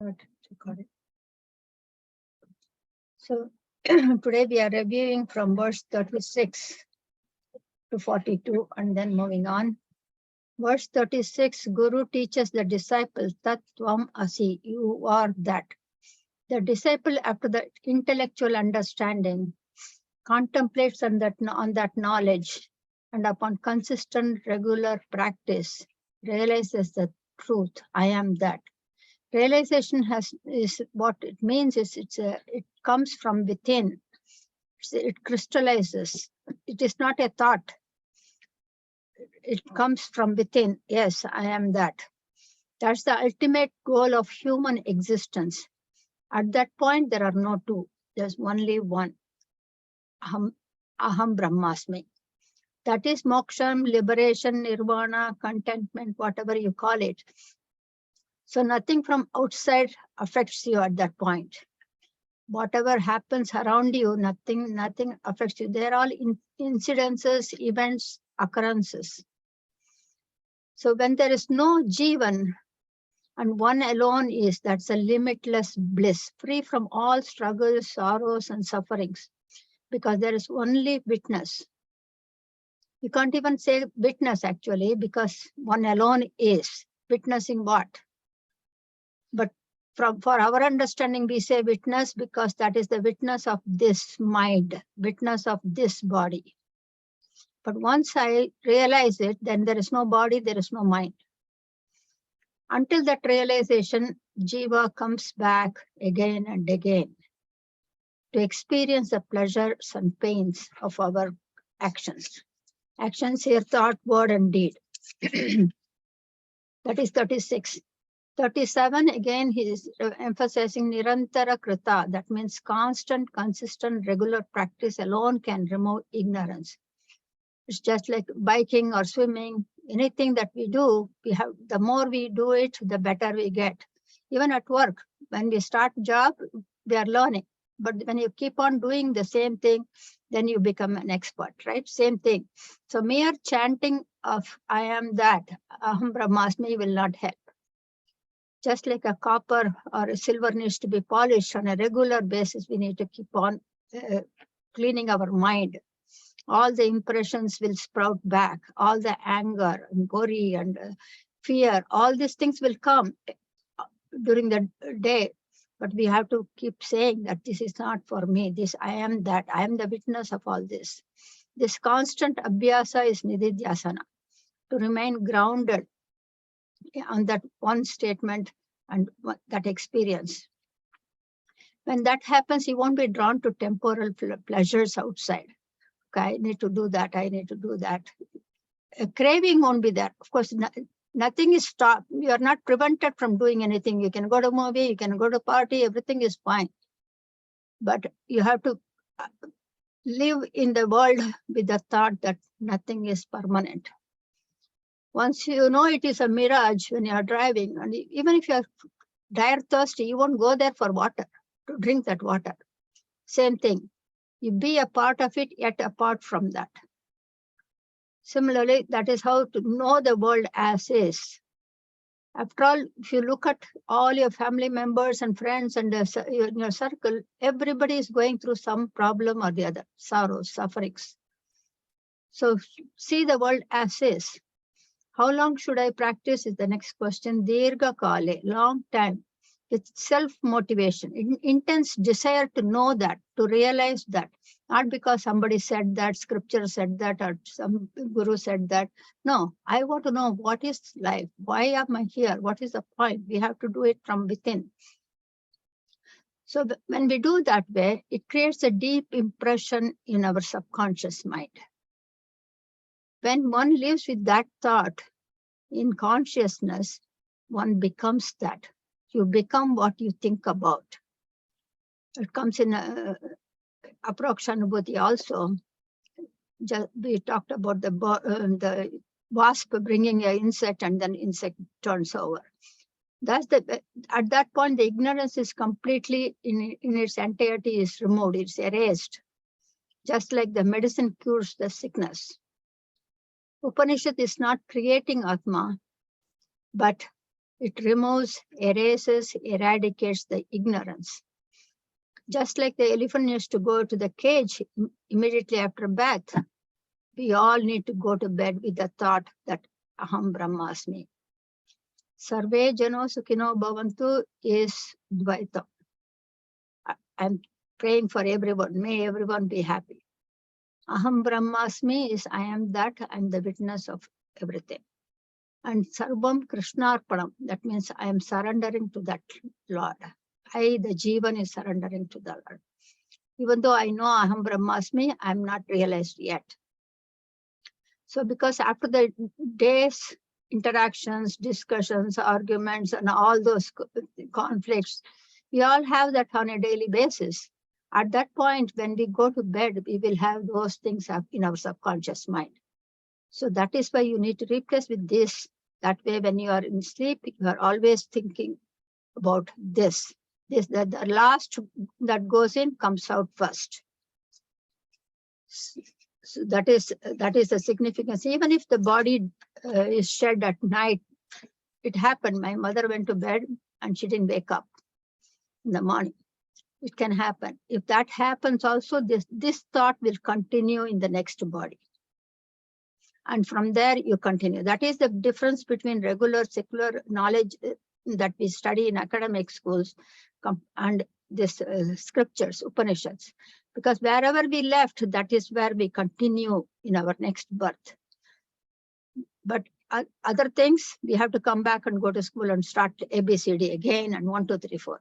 start recording. So today we are reviewing from verse 36 to 42 and then moving on. Verse 36, Guru teaches the disciple, Tat Tvam Asi, you are that. The disciple, after the intellectual understanding, contemplates on that knowledge, and upon consistent, regular practice, realizes the truth, I am that. Realization is what it means is it comes from within. It crystallizes. It is not a thought. It comes from within. Yes, I am that. That's the ultimate goal of human existence. At that point, there are no two. There's only one. Aham Brahmasmi. That is moksham, liberation, nirvana, contentment, whatever you call it. So nothing from outside affects you at that point. Whatever happens around you, nothing affects you. They're all incidences, events, occurrences. So when there is no Jivan and one alone is, that's a limitless bliss, free from all struggles, sorrows, and sufferings, because there is only witness. You can't even say witness actually, because one alone is. Witnessing what? But for our understanding, we say witness because that is the witness of this mind, witness of this body. But once I realize it, then there is no body, there is no mind. Until that realization, Jiva comes back again and again to experience the pleasures and pains of our actions. Actions here, thought, word, and deed. That is 36. 37, again, he is emphasizing Nirantara Krita. That means constant, consistent, regular practice alone can remove ignorance. It's just like biking or swimming. Anything that we do, the more we do it, the better we get. Even at work, when we start job, we are learning. But when you keep on doing the same thing, then you become an expert, right? Same thing. So mere chanting of I am that, Aham Brahmasmi will not help. Just like a copper or a silver needs to be polished on a regular basis, we need to keep on cleaning our mind. All the impressions will sprout back, all the anger and worry and fear, all these things will come during the day. But we have to keep saying that this is not for me. This I am that. I am the witness of all this. This constant abhyasa is nididhyasana, to remain grounded on that one statement and that experience. When that happens, you won't be drawn to temporal pleasures outside. Okay, I need to do that. I need to do that. A craving won't be there. Of course, nothing is stopped. You are not prevented from doing anything. You can go to a movie, you can go to a party, everything is fine. But you have to live in the world with the thought that nothing is permanent. Once you know it is a mirage when you are driving, and even if you are dire thirsty, you won't go there for water, to drink that water. Same thing. You be a part of it, yet apart from that. Similarly, that is how to know the world as is. After all, if you look at all your family members and friends and in your circle, everybody is going through some problem or the other, sorrows, sufferings. So see the world as is. How long should I practice is the next question. Dirgha Kale, long time, with self-motivation, intense desire to know that, to realize that. Not because somebody said that, scripture said that, or some guru said that. No, I want to know what is life? Why am I here? What is the point? We have to do it from within. So when we do that way, it creates a deep impression in our subconscious mind. When one lives with that thought in consciousness, one becomes that. You become what you think about. It comes in Aprokshanubhuti also. We talked about the wasp bringing an insect and then insect turns over. At that point, the ignorance is completely in its entirety is removed. It's erased. Just like the medicine cures the sickness. Upanishad is not creating Atma, but It removes, erases, eradicates the ignorance. Just like the elephant used to go to the cage immediately after bath, we all need to go to bed with the thought that Aham Brahmasmi. Sarve Jano Sukhino Bhavantu is Dvaita. I'm praying for everyone. May everyone be happy. Aham Brahmasmi is I am that, I'm the witness of everything. And Sarvam Krishnarpanam, that means I am surrendering to that Lord. I, the Jivan, is surrendering to the Lord. Even though I know Aham Brahmasmi, I'm not realized yet. So because after the days, interactions, discussions, arguments, and all those conflicts, we all have that on a daily basis. At that point, when we go to bed, we will have those things up in our subconscious mind. So that is why you need to replace with this. That way, when you are in sleep, you are always thinking about this. That the last that goes in comes out first. So that is the significance. Even if the body is shed at night, it happened. My mother went to bed and she didn't wake up in the morning. It can happen. If that happens also, this thought will continue in the next body. And from there you continue. That is the difference between regular secular knowledge that we study in academic schools and this scriptures, Upanishads. Because wherever we left, that is where we continue in our next birth. But other things, we have to come back and go to school and start ABCD again and 1, 2, 3, 4.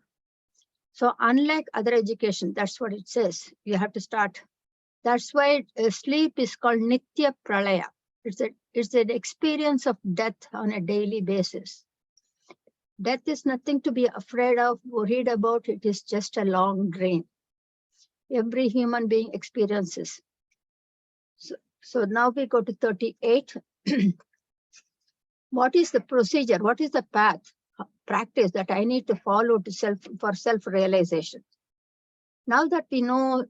So unlike other education, that's what it says. You have to start. That's why sleep is called Nitya Pralaya. It's an experience of death on a daily basis. Death is nothing to be afraid of, worried about. It is just a long dream. Every human being experiences. So now we go to 38. What is the procedure? What is the path, practice that I need to follow for self-realization? Now that we know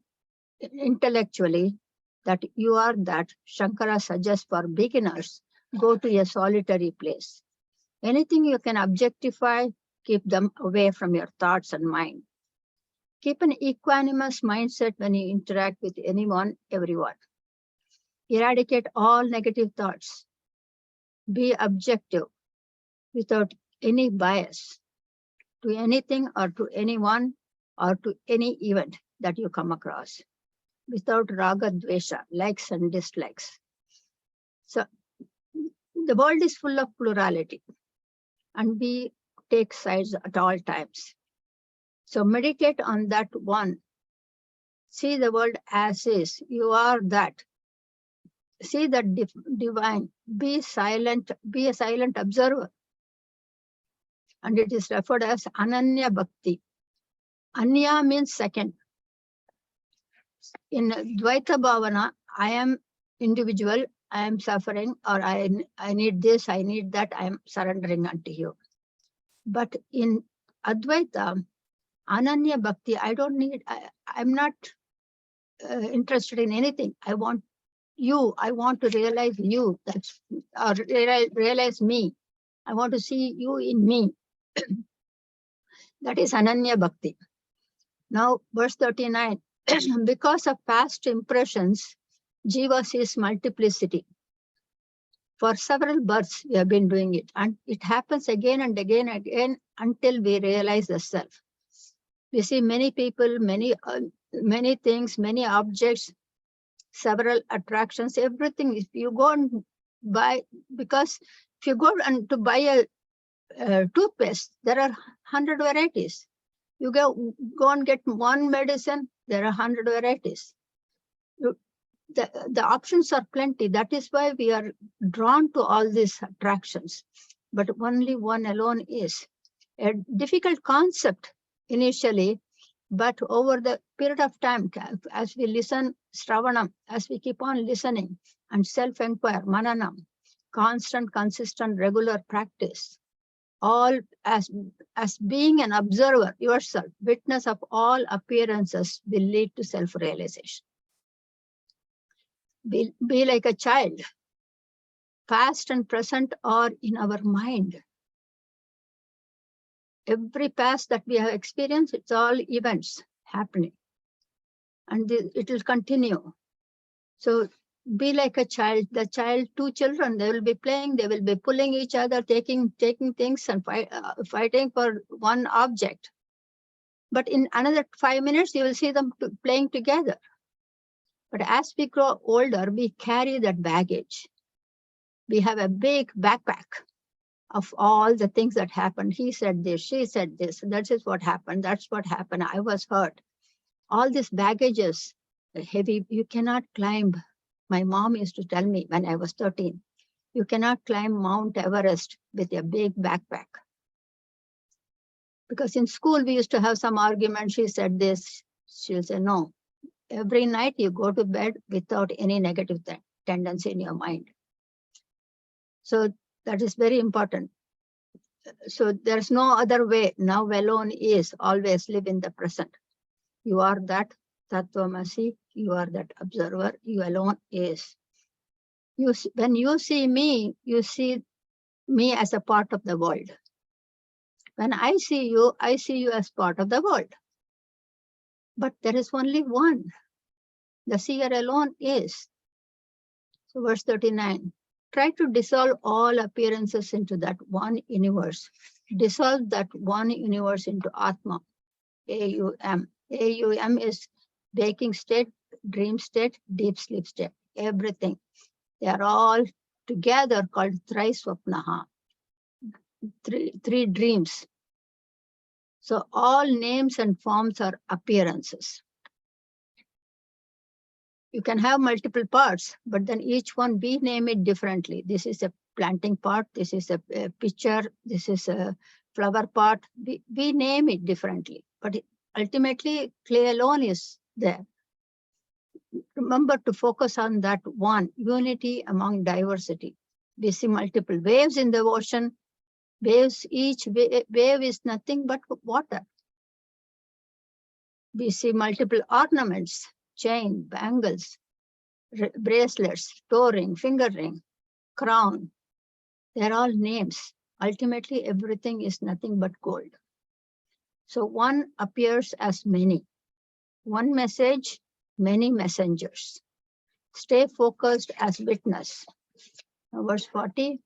intellectually that you are that, Shankara suggests for beginners, go to a solitary place. Anything you can objectify, keep them away from your thoughts and mind. Keep an equanimous mindset when you interact with anyone, everyone. Eradicate all negative thoughts. Be objective without any bias to anything or to anyone or to any event that you come across, without raga dvesha, likes and dislikes. So the world is full of plurality and we take sides at all times. So meditate on that one. See the world as is. You are that. See the divine. Be silent. Be a silent observer. And it is referred as Ananya Bhakti. Anya means second. In Dvaita Bhavana, I am individual, I am suffering, or I need this, I need that, I am surrendering unto you. But in Advaita, Ananya Bhakti, I don't need, I'm not interested in anything. I want you, I want to realize you, or realize me. I want to see you in me. That is Ananya Bhakti. Now, verse 39, because of past impressions, Jiva sees multiplicity. For several births, we have been doing it, and it happens again and again and again until we realize the self. We see many people, many things, many objects, several attractions, everything. If you go and buy, because if you go and to buy a toothpaste, there are 100 varieties. You go and get one medicine, there are 100 varieties. The options are plenty. That is why we are drawn to all these attractions. But only one alone is a difficult concept initially, but over the period of time, as we listen, Shravanam, as we keep on listening and self-inquire, Mananam, constant, consistent, regular practice, all as being an observer yourself, witness of all appearances will lead to self-realization. Be like a child. Past and present are in our mind. every past that we have experienced, it's all events happening. And it will continue. So be like a child. The child, two children, they will be playing, they will be pulling each other, taking things and fighting for one object. But in another 5 minutes, you will see them playing together. But as we grow older, we carry that baggage. We have a big backpack of all the things that happened. He said this, she said this, that is what happened, that's what happened, I was hurt. All these baggages, heavy, you cannot climb. My mom used to tell me when I was 13, you cannot climb Mount Everest with a big backpack. Because in school, we used to have some argument. She said this, she'll say, no, every night you go to bed without any negative tendency in your mind. So that is very important. So there's no other way. Now alone is always live in the present. You are that Tattvamasi, you are that observer, you alone is. When you see me as a part of the world. When I see you as part of the world. But there is only one. The seer alone is. So verse 39, try to dissolve all appearances into that one universe. Dissolve that one universe into Atma, AUM. AUM is waking state, dream state, deep sleep state, everything. They are all together called Triswapnaha, three dreams. So all names and forms are appearances. You can have multiple parts, but then each one we name it differently. This is a planting part, this is a picture, this is a flower part. We name it differently, but ultimately clay alone is there. Remember to focus on that one, unity among diversity. We see multiple waves in the ocean. Waves, each wave is nothing but water. We see multiple ornaments, chain, bangles, bracelets, toe ring, finger ring, crown. They're all names. Ultimately, everything is nothing but gold. So one appears as many. One message, many messengers. Stay focused as witness. Now, verse 40.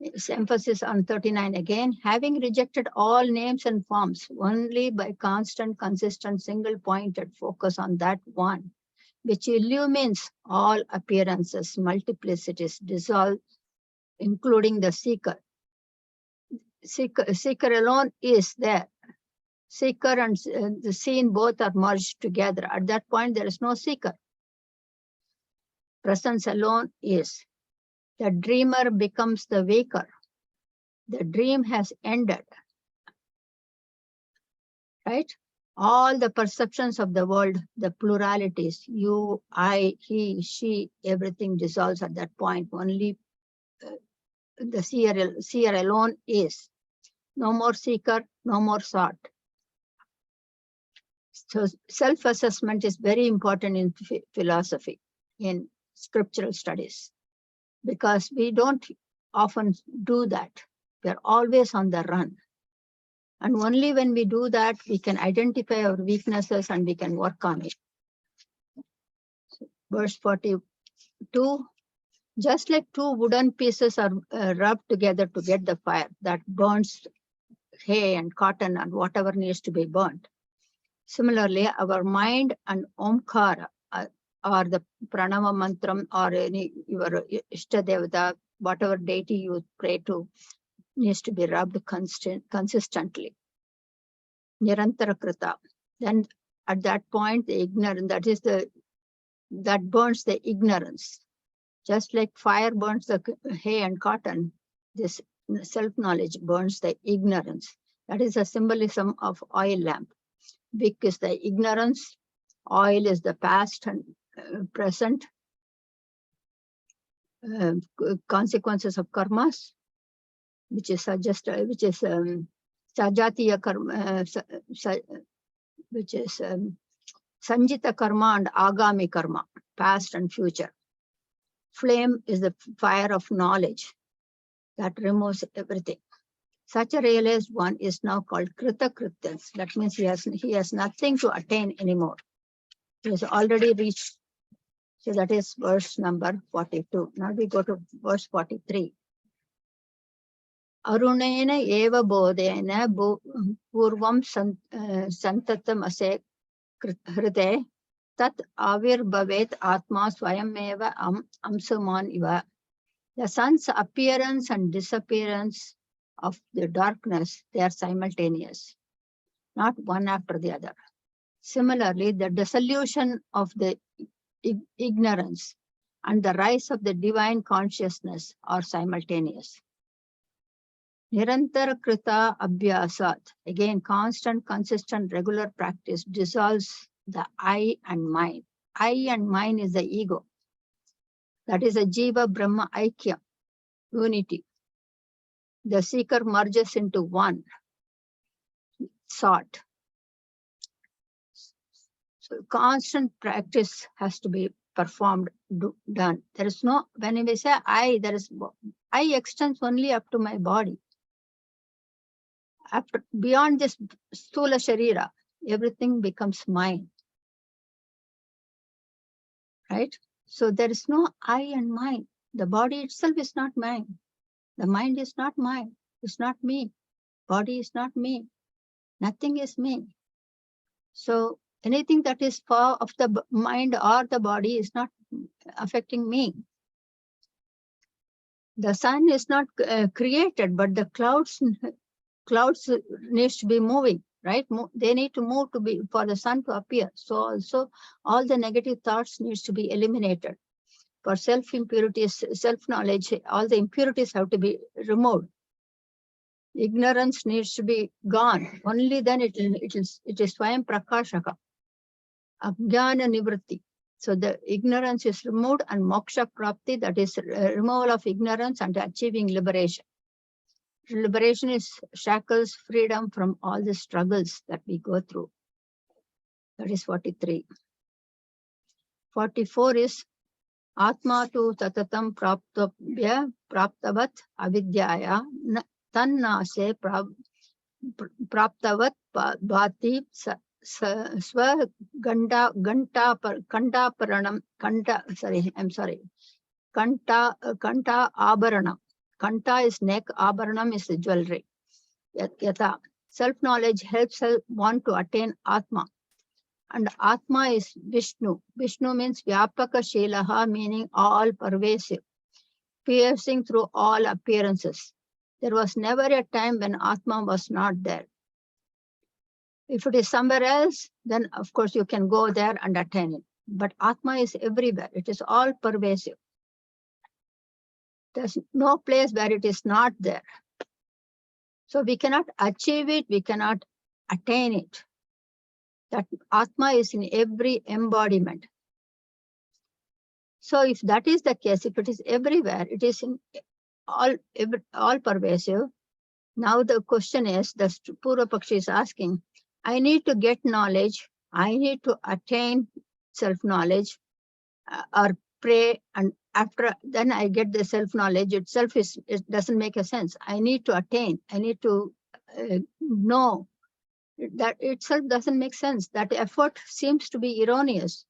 It's emphasis on 39 again. Having rejected all names and forms, only by constant, consistent, single-pointed focus on that one, which illumines all appearances, multiplicities, dissolve, including the seeker. Seeker alone is there. Seeker and the seen both are merged together. At that point, there is no seeker. Presence alone is. The dreamer becomes the waker. The dream has ended. Right? All the perceptions of the world, the pluralities, you, I, he, she, everything dissolves at that point. Only the seer alone is. No more seeker, no more sought. So self-assessment is very important in philosophy, in scriptural studies, because we don't often do that. We're always on the run. And only when we do that, we can identify our weaknesses and we can work on it. So, verse 42, just like two wooden pieces are rubbed together to get the fire that burns hay and cotton and whatever needs to be burnt. Similarly, our mind and Omkara, or the Pranava Mantram, or any your Ishtadevata, whatever deity you pray to, needs to be rubbed consistently. Nirantara Krita. Then at that point, the ignorance, that burns the ignorance. Just like fire burns the hay and cotton, this self-knowledge burns the ignorance. That is a symbolism of oil lamp. Wick is the ignorance, oil is the past and present consequences of karmas, which is sajatiya karma, which is sanjita karma and agami karma, past and future. Flame is the fire of knowledge that removes everything. Such a realized one is now called Krita Krityas. That means he has nothing to attain anymore. He has already reached. So that is verse number 42. Now we go to verse 43. Arunena eva bodhena purvam santatam ase hride tat avirbhavet atma swayameva amsaman iva. The sun's appearance and disappearance of the darkness, they are simultaneous, not one after the other. Similarly, the dissolution of the ignorance and the rise of the divine consciousness are simultaneous. Nirantara krita abhyasat, again, constant, consistent, regular practice dissolves the I and mine. I and mine is the ego. That is a Jiva Brahma Aikya, unity. The seeker merges into one thought. So constant practice has to be performed, done. There is no, when we say I, I extends only up to my body. After, beyond this stula sharira, everything becomes mine. Right? So there is no I and mine. The body itself is not mine. The mind is not mine. It's not me. Body is not me. Nothing is me. So anything that is far of the mind or the body is not affecting me. The sun is not created, but the clouds needs to be moving, right? They need to move for the sun to appear. So also all the negative thoughts needs to be eliminated. For self-impurities, self-knowledge, all the impurities have to be removed. Ignorance needs to be gone. Only then it is Swayam Prakashaka. Ajnana Nivritti. So the ignorance is removed and moksha prapti, that is removal of ignorance and achieving liberation. Liberation is shackles, freedom from all the struggles that we go through. That is 43. 44 is Atma tu tatatam praptavat avidyaya tannase praptavat bhati swa kanta abaranam. Kanta is neck, abaranam is the jewelry. Yata. Self-knowledge helps one to attain Atma. And Atma is Vishnu. Vishnu means Vyapaka Shilaha, meaning all pervasive, piercing through all appearances. There was never a time when Atma was not there. If it is somewhere else, then of course you can go there and attain it. But Atma is everywhere. It is all pervasive. There's no place where it is not there. So we cannot achieve it, we cannot attain it. That Atma is in every embodiment. So if that is the case, if it is everywhere, it is in all pervasive. Now the question is, the Purva Pakshi is asking, I need to get knowledge, I need to attain self-knowledge, or pray, and after then I get the self-knowledge itself, it doesn't make a sense. I need to attain, I need to know. That itself doesn't make sense. That effort seems to be erroneous.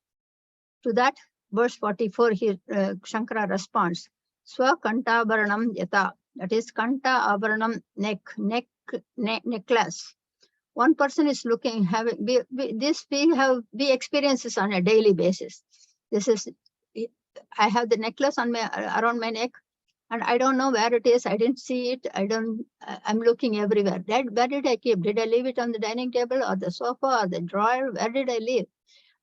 To that, verse 44, here Shankara responds, Swa kanta avaranam yata, that is kanta avaranam, necklace. One person is looking, we experience this on a daily basis. This is, I have the necklace on around my neck, and I don't know where it is. I didn't see it. I'm looking everywhere. Where did I keep? Did I leave it on the dining table or the sofa or the drawer? Where did I leave?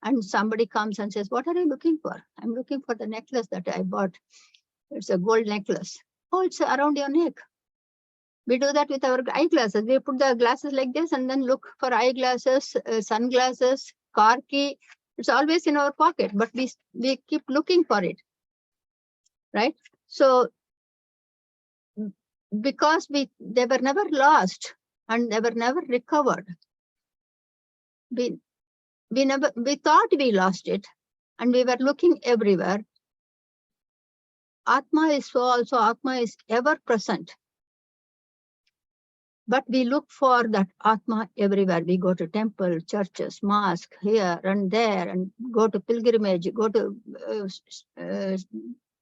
And somebody comes and says, what are you looking for? I'm looking for the necklace that I bought. It's a gold necklace. Oh, it's around your neck. We do that with our eyeglasses. We put the glasses like this and then look for eyeglasses, sunglasses, car key. It's always in our pocket, but we keep looking for it, right? So because they were never lost and they were never recovered. We thought we lost it and we were looking everywhere. Atma is so also, Atma is ever present. But we look for that Atma everywhere. We go to temple, churches, mosque, here and there, and go to pilgrimage, go to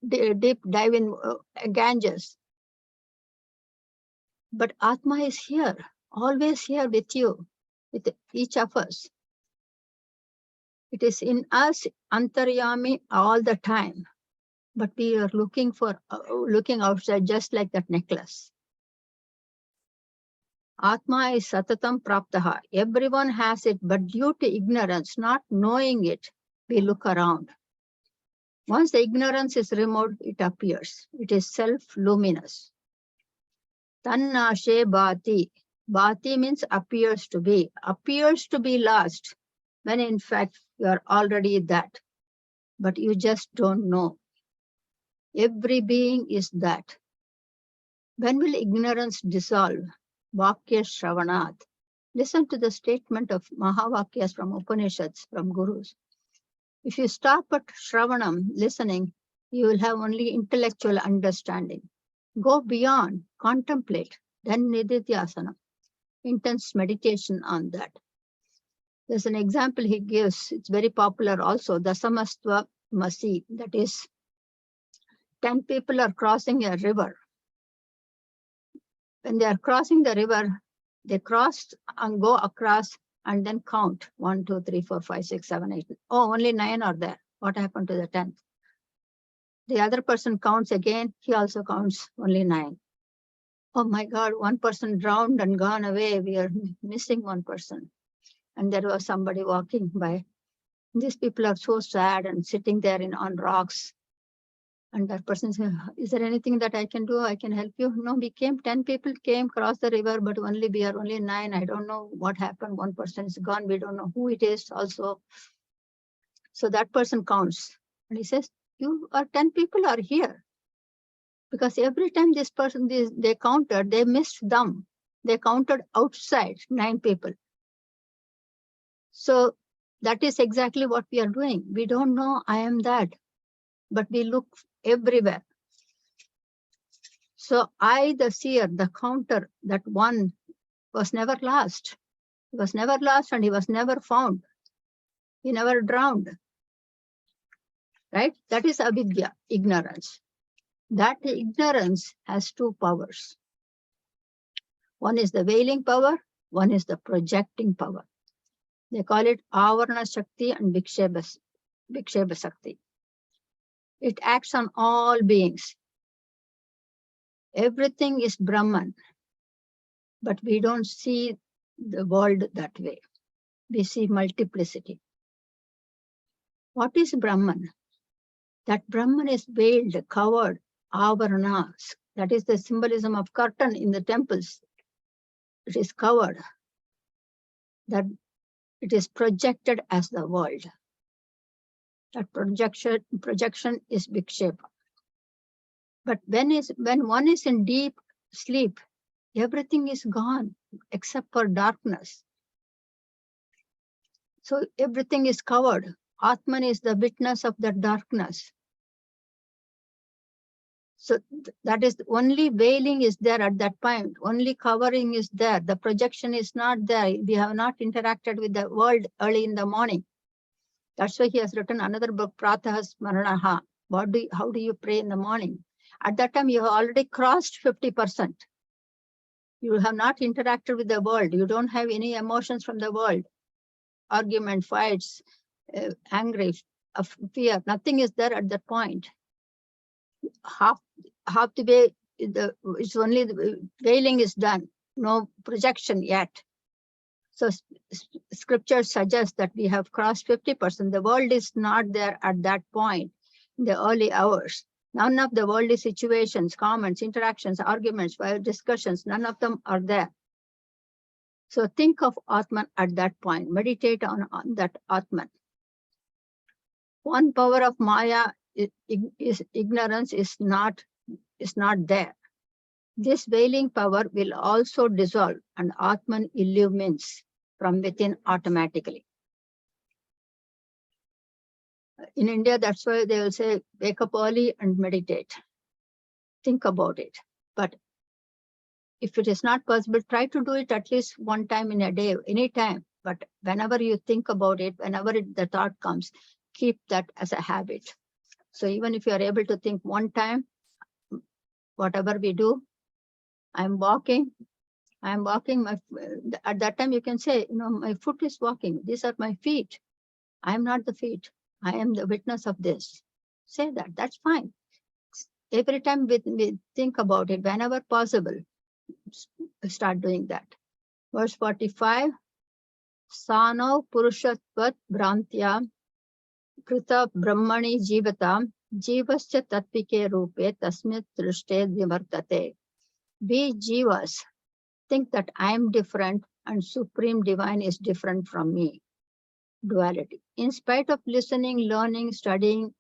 deep dive in Ganges. But Atma is here, always here with you, with each of us. It is in us, Antaryami, all the time. But we are looking outside, just like that necklace. Atma is satatam praptaha. Everyone has it, but due to ignorance, not knowing it, we look around. Once the ignorance is removed, it appears. It is self-luminous. Tannashe bhati. Bhati means appears to be lost, when in fact you are already that. But you just don't know. Every being is that. When will ignorance dissolve? Vakya Shravanat. Listen to the statement of Mahavakyas from Upanishads, from Gurus. If you stop at Shravanam, listening, you will have only intellectual understanding. Go beyond, contemplate, then Nididhyasana, intense meditation on that. There's an example he gives, it's very popular also, the Samastva Masi, that is, 10 people are crossing a river. When they are crossing the river, they cross and go across and then count 1, 2, 3, 4, 5, 6, 7, 8. Oh, only 9 are there. What happened to the 10th? The other person counts again. He also counts only 9. Oh my God, one person drowned and gone away. We are missing one person. And there was somebody walking by. These people are so sad and sitting there on rocks. And that person said, is there anything that I can do? I can help you? No, we came, 10 people came, crossed the river, but we are only 9. I don't know what happened. One person is gone. We don't know who it is also. So that person counts. And he says, you are 10 people are here. Because every time this person, they counted, they missed them. They counted outside 9 people. So that is exactly what we are doing. We don't know I am that, but we look everywhere. So I, the seer, the counter, that one was never lost. He was never lost and he was never found. He never drowned. Right? That is avidya, ignorance. That ignorance has 2 powers. One is the veiling power, one is the projecting power. They call it avarana shakti and viksheba shakti. It acts on all beings. Everything is Brahman, but we don't see the world that way. We see multiplicity. What is Brahman? That Brahman is veiled, covered, avarana. That is the symbolism of curtain in the temples. It is covered. That it is projected as the world. That projection is vikshepa. But when one is in deep sleep, everything is gone except for darkness. So everything is covered. Atman is the witness of the darkness. So that is only veiling is there at that point. Only covering is there. The projection is not there. We have not interacted with the world early in the morning. That's why he has written another book, Pratah Smaranaha. How do you pray in the morning? At that time, you have already crossed 50%. You have not interacted with the world. You don't have any emotions from the world. Argument, fights, angry, fear, nothing is there at that point. Half the way, it's only the veiling is done, no projection yet. So scripture suggests that we have crossed 50%. The world is not there at that point in the early hours. None of the worldly situations, comments, interactions, arguments, discussions, none of them are there. So think of Atman at that point. Meditate on that Atman. One power of Maya is ignorance is not there. This veiling power will also dissolve and Atman illumines from within automatically. In India, that's why they will say, wake up early and meditate. Think about it. But If it is not possible, try to do it at least one time in a day, anytime. But whenever you think about it, whenever the thought comes, keep that as a habit. So even if you are able to think one time, whatever we do, I'm walking, at that time you can say, my foot is walking. These are my feet. I am not the feet. I am the witness of this. Say that, that's fine. Every time we think about it, whenever possible, start doing that. Verse 45, Sano Purushatvat Brantya Krita Brahmani Jivatam Jivascha Tatpike Rupe Tasmit Drishte Nivartate. We Jivas think that I am different and Supreme Divine is different from me. Duality. In spite of listening, learning, studying,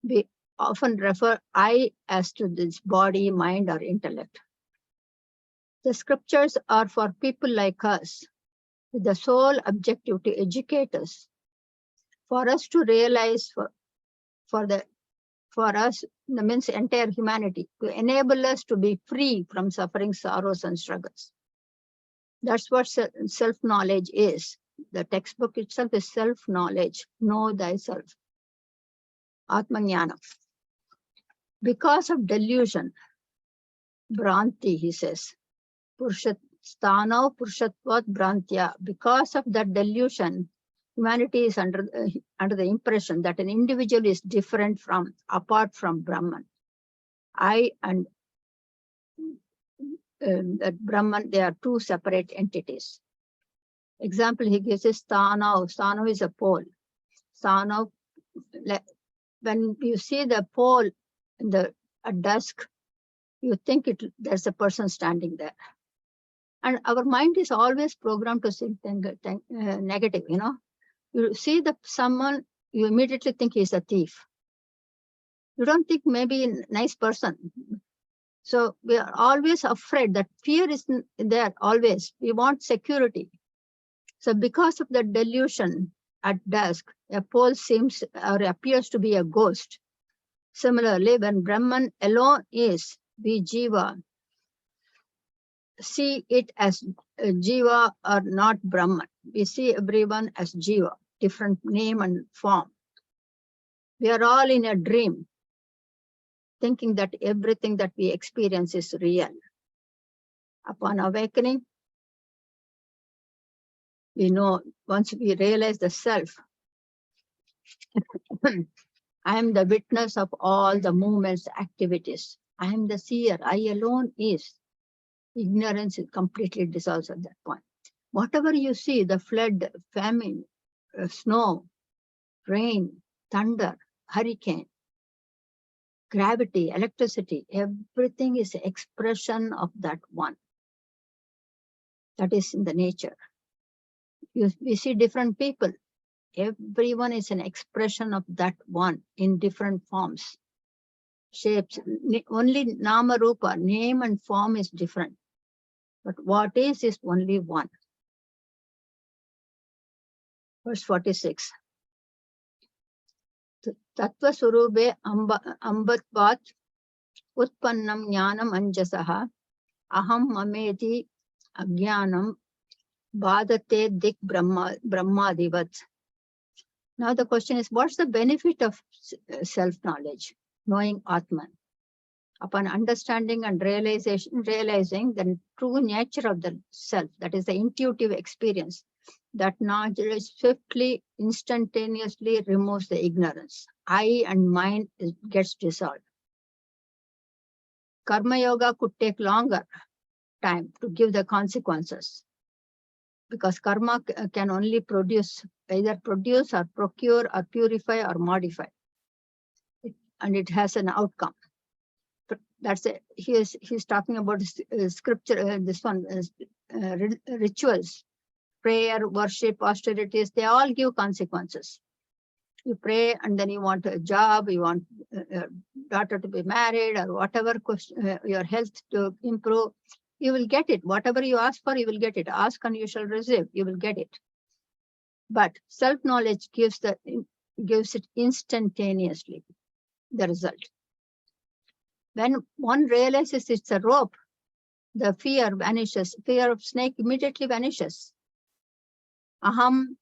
we often refer I as to this body, mind, or intellect. The scriptures are for people like us, with the sole objective to educate us, for us to realize, for us, that means entire humanity, to enable us to be free from suffering, sorrows, and struggles. That's what self-knowledge is. The textbook itself is self-knowledge. Know thyself. Atma Jnana. Because of delusion, Bhranti, he says, Sthanau Purushatvat Brantya. Because of that delusion, humanity is under the impression that an individual is different from, apart from Brahman. I and that Brahman, they are two separate entities. Example he gives is Sthanau. Sthanau is a pole. Sthanau, when you see the pole at dusk, you think there's a person standing there. And our mind is always programmed to think negative, You see someone, you immediately think he's a thief. You don't think maybe a nice person. So we are always afraid. That fear is there always. We want security. So because of the delusion, at dusk, a pole seems or appears to be a ghost. Similarly, when Brahman alone is, we Jiva see it as Jiva or not Brahman. We see everyone as Jiva, different name and form. We are all in a dream, thinking that everything that we experience is real. Upon awakening, we know, once we realize the self, I am the witness of all the movements, activities. I am the seer. I alone is. Ignorance is completely dissolves at that point. Whatever you see, the flood, famine, snow, rain, thunder, hurricane, gravity, electricity, everything is an expression of that one. That is in the nature. We see different people. Everyone is an expression of that one in different forms, shapes. Only Nama Rupa, name and form is different. But what is only one. Verse 46. Tattva Surube Ambatvat Utpannam Jnanam Anjasaha Aham Mameti Ajnanam Badate Dik Brahmadivat. Now the question is, what's the benefit of self-knowledge, knowing Atman? Upon understanding and realizing the true nature of the self, that is the intuitive experience, that knowledge swiftly, instantaneously removes the ignorance. I and mine gets dissolved. Karma yoga could take longer time to give the consequences, because karma can only either produce or procure or purify or modify. And it has an outcome. But that's it. He's talking about scripture, this one, rituals, prayer, worship, austerities, they all give consequences. You pray and then you want a job, you want your daughter to be married or whatever, your health to improve, you will get it. Whatever you ask for, you will get it. Ask and you shall receive, you will get it. But self-knowledge gives it instantaneously, the result. When one realizes it's a rope, The fear vanishes. Fear of snake immediately vanishes. Aham,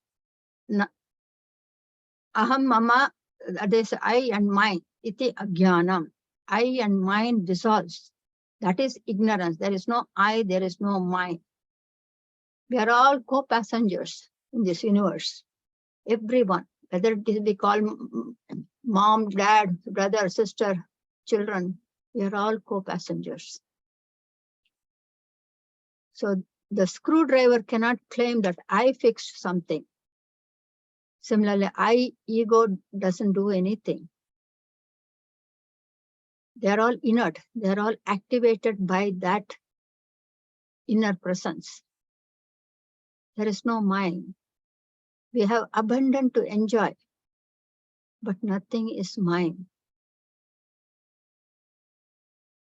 aham mama, that is I and mine. Iti ajnanam. I and mine dissolves. That is ignorance. There is no I, there is no mine. We are all co-passengers in this universe. Everyone, whether it is be called mom, dad, brother, sister, children, we are all co-passengers. So the screwdriver cannot claim that I fixed something. Similarly, ego doesn't do anything. They're all inert. They're all activated by that inner presence. There is no mind. We have abundant to enjoy, but nothing is mine.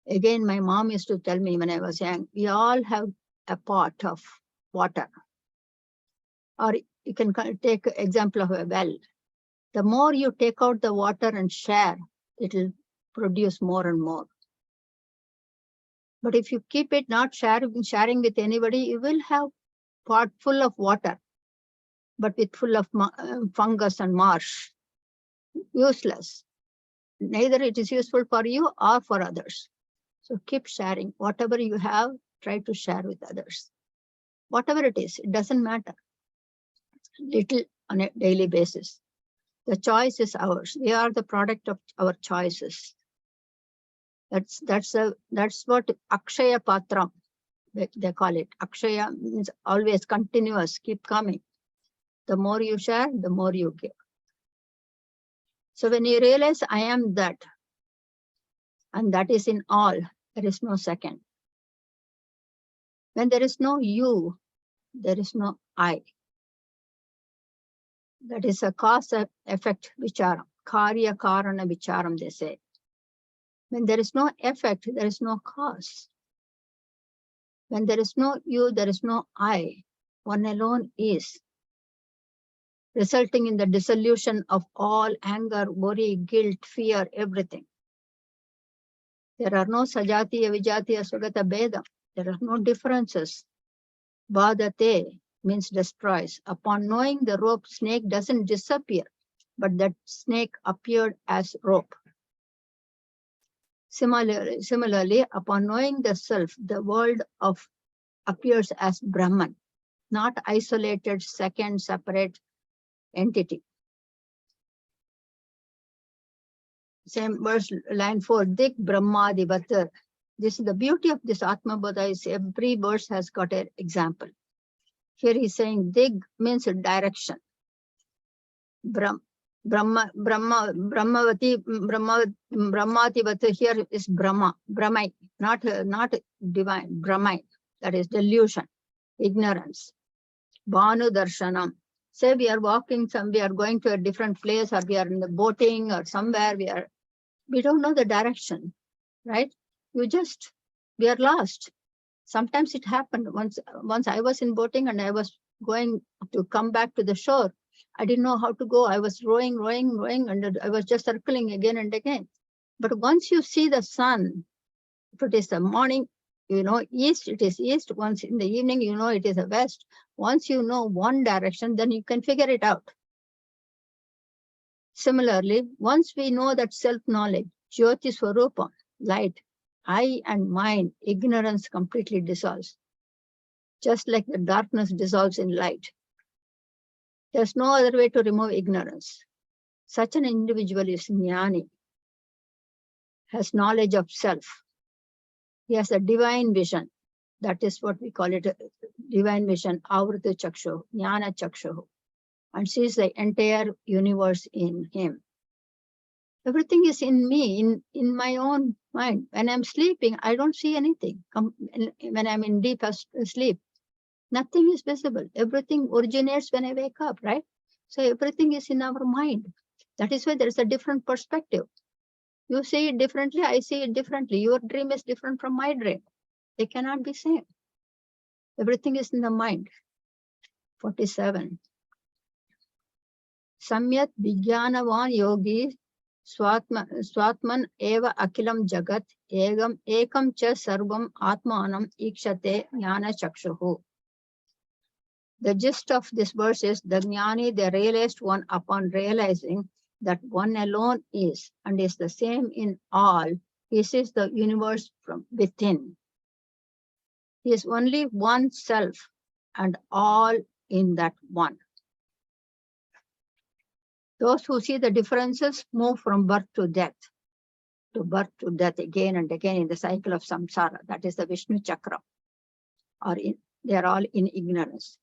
Again, my mom used to tell me when I was young, we all have a pot of water. Or you can take an example of a well. The more you take out the water and share, it will produce more and more. But if you keep it not sharing with anybody, you will have pot full of water, but with full of fungus and marsh. Useless. Neither it is useful for you or for others. So keep sharing. Whatever you have, try to share with others. Whatever it is, it doesn't matter. Little on a daily basis. The choice is ours. We are the product of our choices. That's what Akshaya Patram, they call it. Akshaya means always continuous, keep coming. The more you share, the more you give. So when you realize I am that, and that is in all, there is no second. When there is no you, there is no I. That is a cause effect vicharam. Karya karana vicharam, they say. When there is no effect, there is no cause. When there is no you, there is no I. One alone is. Resulting in the dissolution of all anger, worry, guilt, fear, everything. There are no sajatiya, vijatiya, sugata, beda. There are no differences. Badate means destroys. Upon knowing the rope, snake doesn't disappear, but that snake appeared as rope. Similarly, upon knowing the self, the world appears as Brahman, not isolated, second, separate entity. Same verse, line 4, Dik Brahmadivatar. This is the beauty of this Atma Bodha, is every verse has got an example. Here he's saying Dig means direction. Brahmativat here is Brahma, Brahmai, not divine, Brahmai, that is delusion, ignorance. Bhanu Darshanam. Say we are walking we are going to a different place, or we are in the boating or somewhere, we don't know the direction, right? We are lost. Sometimes it happened. Once I was in boating and I was going to come back to the shore. I didn't know how to go. I was rowing, and I was just circling again and again. But once you see the sun, if it is the morning, you know east, it is east. Once in the evening, you know it is a west. Once you know one direction, then you can figure it out. Similarly, once we know that self-knowledge, Jyoti Swarupa, light, I and mine, ignorance completely dissolves. Just like the darkness dissolves in light. There's no other way to remove ignorance. Such an individual is jnani, has knowledge of self. He has a divine vision. That is what we call it, a divine vision, avrita chakshu, jnana chakshu, and sees the entire universe in him. Everything is in me, in my own mind. When I'm sleeping, I don't see anything. When I'm in deep sleep, nothing is visible. Everything originates when I wake up, right? So everything is in our mind. That is why there is a different perspective. You see it differently, I see it differently. Your dream is different from my dream. They cannot be same. Everything is in the mind. 47. Samyat Vijnanavan Yogi Swatman eva akilam jagat ekam cha sarvam atmanam ikshate jnana chakshuhu. The gist of this verse is the jnani, the realized one, upon realizing that one alone is and is the same in all, he sees the universe from within. He is only one self and all in that one. Those who see the differences move from birth to death again and again in the cycle of samsara. That is the Vishnu chakra. They are all in ignorance.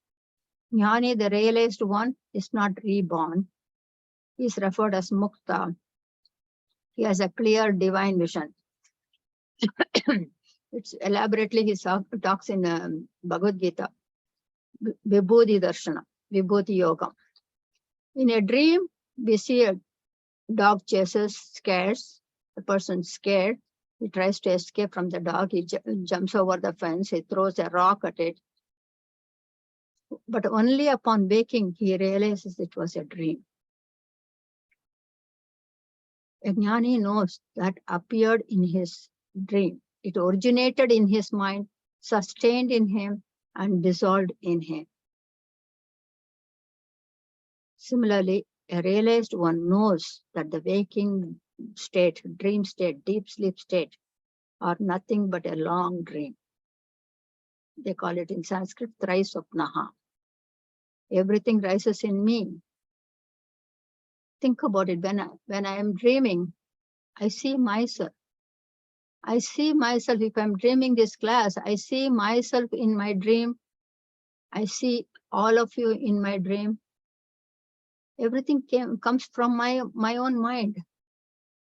Jnani, the realized one, is not reborn. He is referred as mukta. He has a clear divine vision. It's elaborately he talks in Bhagavad Gita, Vibhuti Darshana, Vibhuti Yoga. In a dream, we see a dog chases, scares, the person scared. He tries to escape from the dog. He jumps over the fence. He throws a rock at it. But only upon waking, he realizes it was a dream. A jnani knows that appeared in his dream. It originated in his mind, sustained in him, and dissolved in him. Similarly, a realized one knows that the waking state, dream state, deep sleep state are nothing but a long dream. They call it in Sanskrit, Traiswapnaha. Everything rises in me. Think about it. When I am dreaming, I see myself. I see myself. If I'm dreaming this class, I see myself in my dream. I see all of you in my dream. Everything comes from my own mind.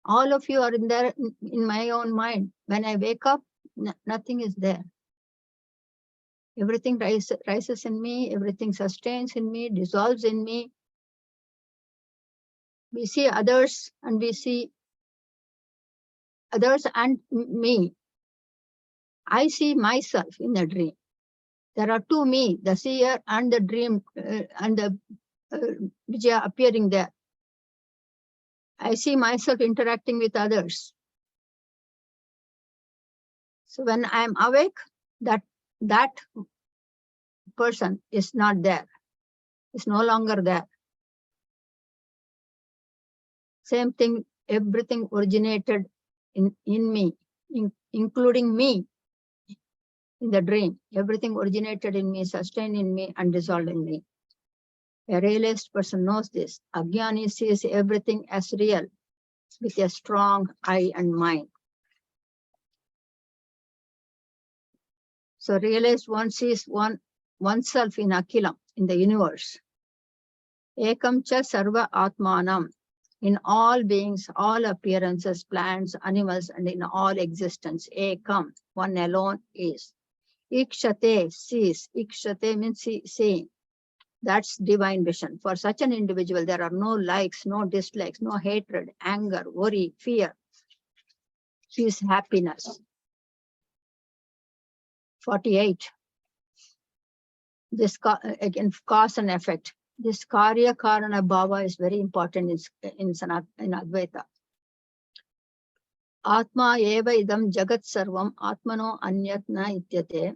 All of you are in my own mind. When I wake up, nothing is there. Everything rises in me. Everything sustains in me, dissolves in me. We see others and we see others and me. I see myself in a dream. There are two me, the seer and the dream and the which are appearing there. I see myself interacting with others. So when I am awake, that person is not there. It's no longer there. Same thing, everything originated in me, including me in the dream. Everything originated in me, sustained in me, and dissolved in me. A realized person knows this. Ajnani sees everything as real with a strong I and mind. So realized one sees oneself in Akilam, in the universe. Ekam cha sarva atmanam, in all beings, all appearances, plants, animals, and in all existence. Ekam, one alone is. Ikshate, sees. Ikshate means seeing. That's divine vision. For such an individual, there are no likes, no dislikes, no hatred, anger, worry, fear. His happiness. 48. This again, cause and effect. This karya karana bhava is very important in Advaita. Atma eva idam jagat sarvam atmano anyatna ityate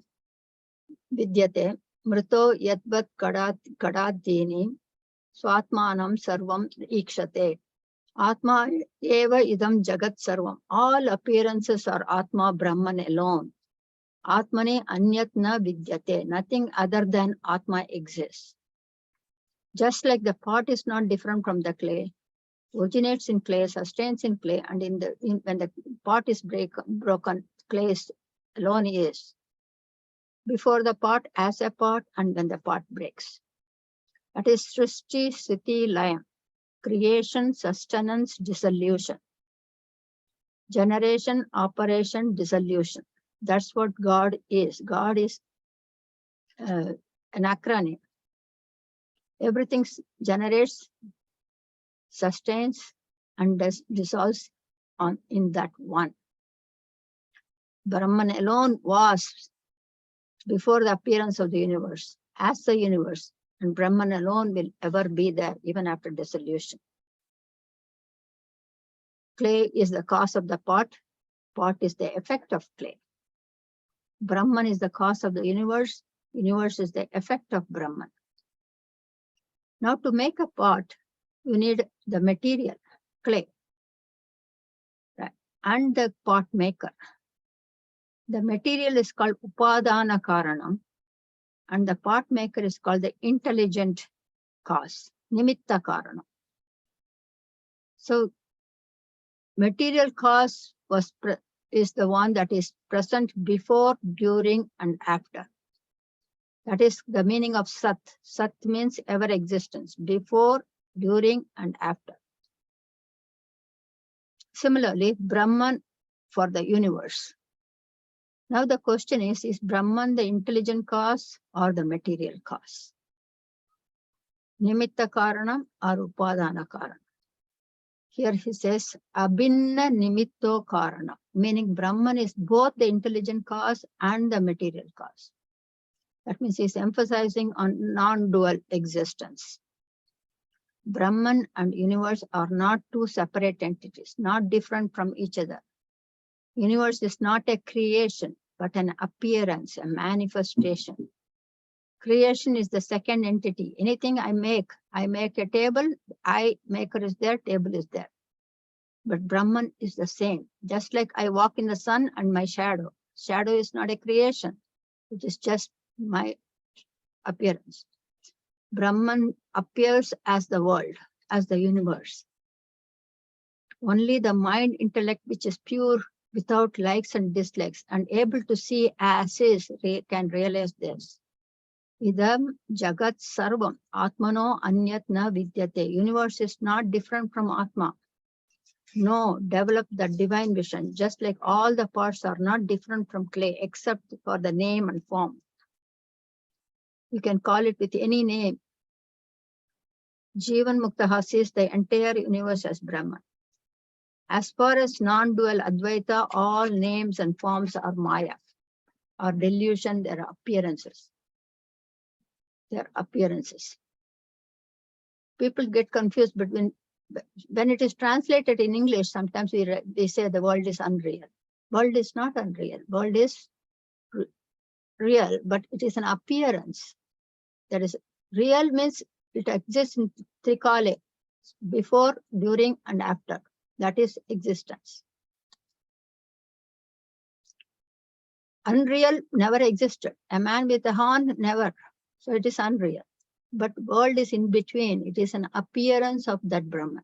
vidyate mrito yadvat kadadini swatmanam sarvam ikshate. Atma eva idam jagat sarvam. All appearances are Atma, Brahman alone. Atmane anyatna vidyate. Nothing other than Atma exists. Just like the pot is not different from the clay, originates in clay, sustains in clay, and when the pot is broken, clay alone is. Before the pot, as a pot, and when the pot breaks. That is Srishti, Sthiti, Layam. Creation, sustenance, dissolution. Generation, operation, dissolution. That's what God is. God is an acronym. Everything generates, sustains, and dissolves in that one. Brahman alone was before the appearance of the universe, as the universe, and Brahman alone will ever be there even after dissolution. Clay is the cause of the pot. Pot is the effect of clay. Brahman is the cause of the universe. Universe is the effect of Brahman. Now to make a pot, you need the material, clay, right? And the pot maker. The material is called Upadana Karanam, and the pot maker is called the intelligent cause, Nimitta Karanam. So material cause is the one that is present before, during, and after. That is the meaning of Sat. Sat means ever existence, before, during, and after. Similarly, Brahman for the universe. Now the question is Brahman the intelligent cause or the material cause? Nimitta Karanam or Upadana Karanam? Here he says, Abhinna Nimitto Karana, meaning Brahman is both the intelligent cause and the material cause. That means he's emphasizing on non-dual existence. Brahman and universe are not two separate entities, not different from each other. Universe is not a creation, but an appearance, a manifestation. Creation is the second entity. Anything I make a table, maker is there, table is there. But Brahman is the same. Just like I walk in the sun and my shadow. Shadow is not a creation. It is just my appearance. Brahman appears as the world, as the universe. Only the mind intellect, which is pure, without likes and dislikes, and able to see as is, can realize this. Idam jagat sarvam atmano anyat na vidyate. Universe is not different from Atma. No, develop the divine vision, just like all the parts are not different from clay, except for the name and form. You can call it with any name. Jivan Muktaha sees the entire universe as Brahman. As far as non-dual Advaita, all names and forms are Maya, or delusion, they are appearances. They are appearances. People get confused between, when it is translated in English, sometimes they say the world is unreal. World is not unreal. World is real, but it is an appearance. That is, real means it exists in Trikale, before, during, and after. That is existence. Unreal never existed. A man with a horn, never. So it is unreal. But world is in between. It is an appearance of that Brahman.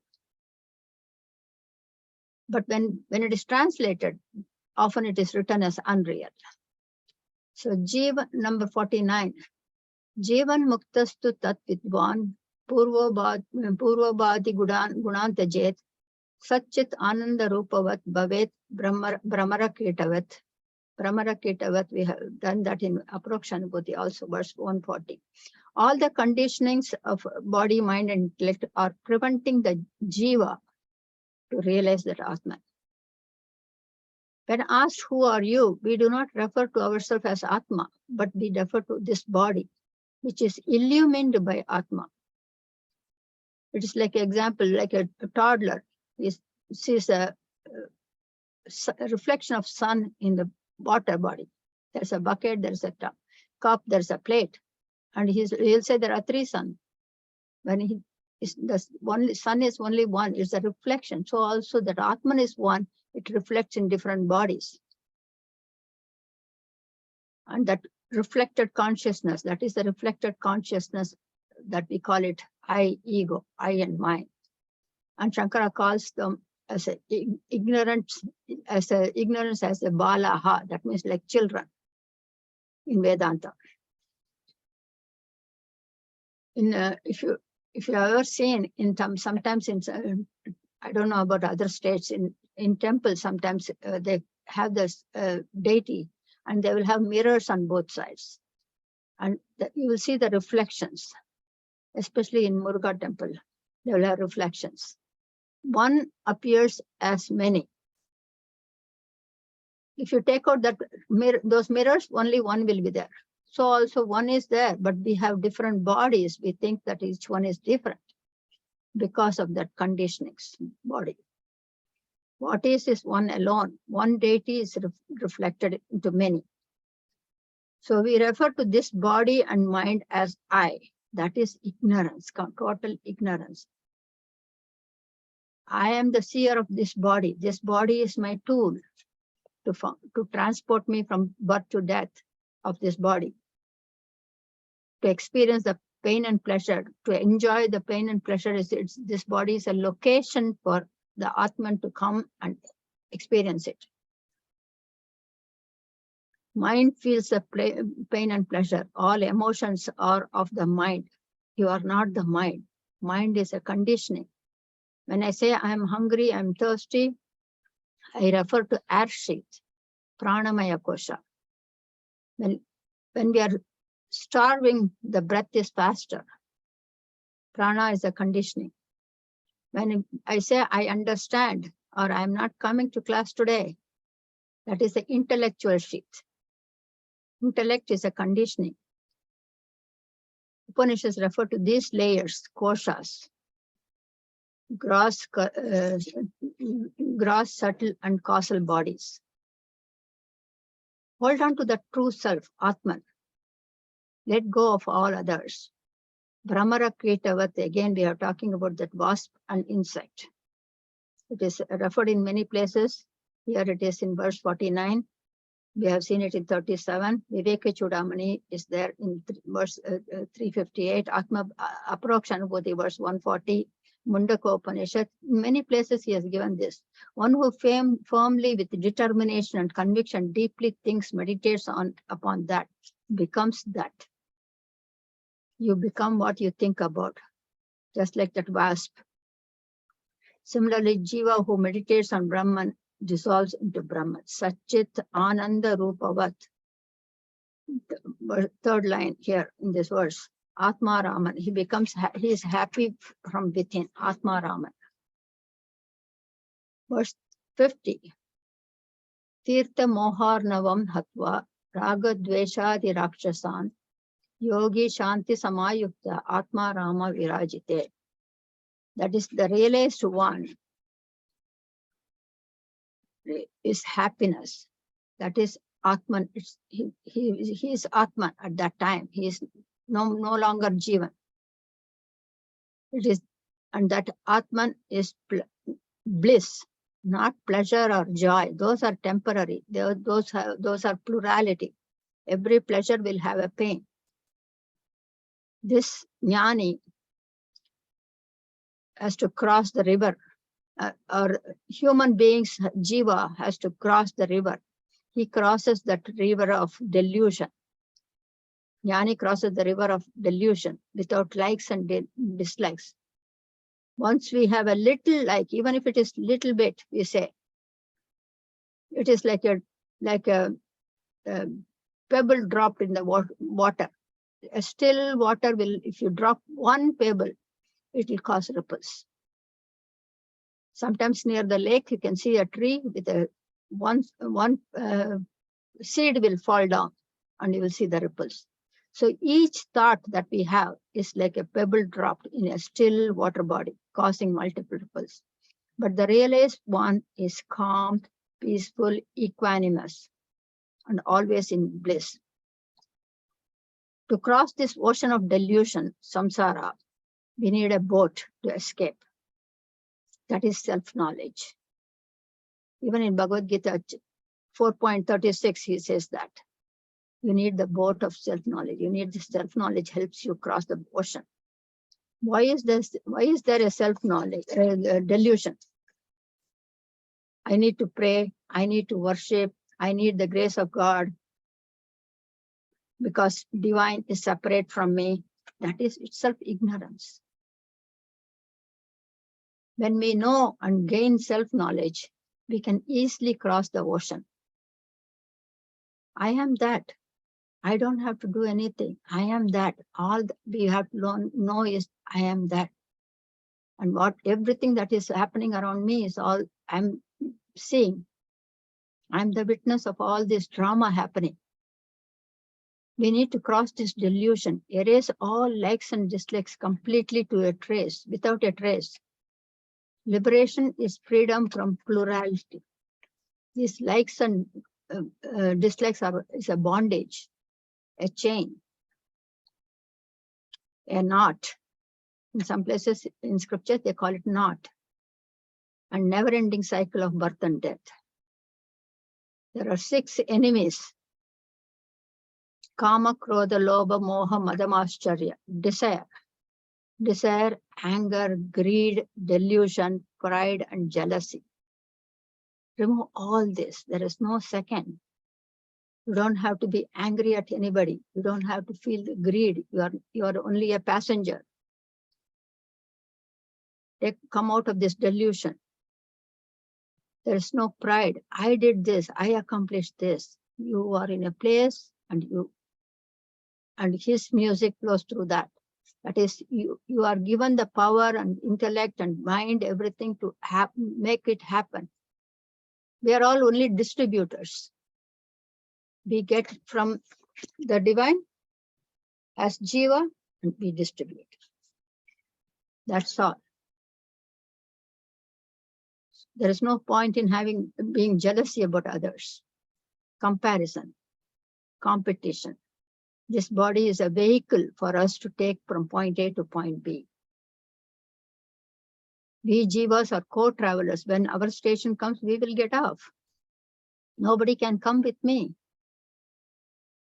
But when it is translated, often it is written as unreal. So Jivan, number 49. Jivan muktastu tat vidvan purvabhati gunanta jet Satchit Ananda Rupavat Bhavet Brahmara Ketavat. Brahmara Ketavat, we have done that in Aprokshanubhuti, also verse 140. All the conditionings of body, mind, and intellect are preventing the jiva to realize that Atman. When asked, who are you? We do not refer to ourselves as Atma, but we refer to this body, which is illumined by Atma. It is like an example, like a toddler sees a reflection of sun in the water body. There's a bucket, there's a cup, there's a plate. And he'll say there are three suns. When the sun is only one, it's a reflection. So also that Atman is one, it reflects in different bodies. And that reflected consciousness, that is the reflected consciousness that we call it I, ego, I and mine. And Shankara calls them as ignorance as a balaha, that means like children in Vedanta. If you have ever seen sometimes in I don't know about other states, in temples sometimes they have this deity and they will have mirrors on both sides, and you will see the reflections, especially in Muruga temple. They will have reflections. One appears as many. If you take out those mirrors, only one will be there. So also one is there, but we have different bodies. We think that each one is different because of that conditioning body. What is one alone. One deity is reflected into many. So we refer to this body and mind as I. That is ignorance, total ignorance. I am the seer of this body. This body is my tool to transport me from birth to death of this body, to experience the pain and pleasure, to enjoy the pain and pleasure. This body is a location for the Atman to come and experience it. Mind feels the pain and pleasure. All emotions are of the mind. You are not the mind. Mind is a conditioning. When I say I am hungry, I am thirsty, I refer to air sheath, pranamaya kosha. When we are starving, the breath is faster. Prana is a conditioning. When I say I understand or I am not coming to class today, that is the intellectual sheath. Intellect is a conditioning. Upanishads refer to these layers, koshas, gross, subtle, and causal bodies. Hold on to the true self, Atman. Let go of all others. Brahmara Kritavat, again we are talking about that wasp and insect. It is referred in many places. Here it is in verse 49. We have seen it in 37. Viveka Chudamani is there in verse 358. Atma Aprokshanubhuti, verse 140. Mundaka Upanishad. In many places he has given this. One who firmly with determination and conviction deeply thinks, meditates upon that, becomes that. You become what you think about, just like that wasp. Similarly, Jiva who meditates on Brahman dissolves into Brahman. Satchit Ananda Rupavat. Third line here in this verse. Atma Raman. He is happy from within. Atma Raman. Verse 50. Tirtha Moharnavam Hatva Raga Dveshadi Rakshasan Yogi Shanti Samayukta Atma Rama Virajite. That is the realized one is happiness. That is Atman. He is Atman at that time. He is no longer Jivan. It is, and that Atman is bliss, not pleasure or joy. Those are temporary. Those are plurality. Every pleasure will have a pain. This jnani has to cross the river, or human beings, Jiva has to cross the river. He crosses that river of delusion. Jnani crosses the river of delusion without likes and dislikes. Once we have a little like, even if it is little bit, we say, it is like a pebble dropped in the water. A still water will, if you drop one pebble, it will cause ripples. Sometimes near the lake, you can see a tree with one seed will fall down and you will see the ripples. So each thought that we have is like a pebble dropped in a still water body, causing multiple ripples. But the realized one is calm, peaceful, equanimous, and always in bliss. To cross this ocean of delusion, samsara, we need a boat to escape. That is self-knowledge. Even in Bhagavad Gita 4.36, he says that. You need the boat of self-knowledge. You need this self-knowledge helps you cross the ocean. Why is there a self-knowledge, delusion? I need to pray. I need to worship. I need the grace of God because divine is separate from me. That is itself ignorance. When we know and gain self-knowledge, we can easily cross the ocean. I am that. I don't have to do anything. I am that. All we have to know is I am that. And everything that is happening around me is all I'm seeing. I'm the witness of all this drama happening. We need to cross this delusion, erase all likes and dislikes completely to a trace, without a trace. Liberation is freedom from plurality. These likes and dislikes is a bondage, a chain, a knot. In some places in scriptures, they call it knot, a never-ending cycle of birth and death. There are 6 enemies: Kama, Krodha, Lobha, Moha, Madamascharya, desire. Desire, anger, greed, delusion, pride, and jealousy. Remove all this. There is no second. You don't have to be angry at anybody. You don't have to feel the greed. You are only a passenger. Come out of this delusion. There is no pride. I did this. I accomplished this. You are in a place and his music flows through that. That is, you are given the power and intellect and mind, everything to make it happen. We are all only distributors. We get from the divine as Jiva and we distribute. That's all. There is no point in being jealousy about others. Comparison, competition. This body is a vehicle for us to take from point A to point B. We Jivas are co-travelers. When our station comes, we will get off. Nobody can come with me.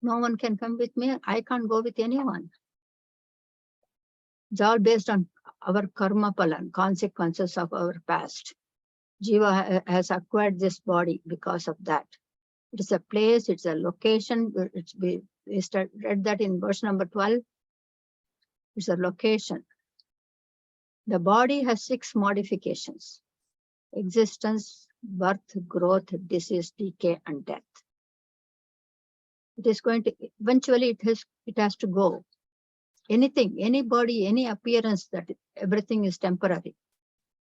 No one can come with me. I can't go with anyone. It's all based on our karma palan, consequences of our past. Jiva has acquired this body because of that. It is a place, it's a location. We read that in verse number 12. It's a location. The body has 6 modifications: existence, birth, growth, disease, decay, and death. It is going to, eventually it has to go. Anything, any body, any appearance, that everything is temporary.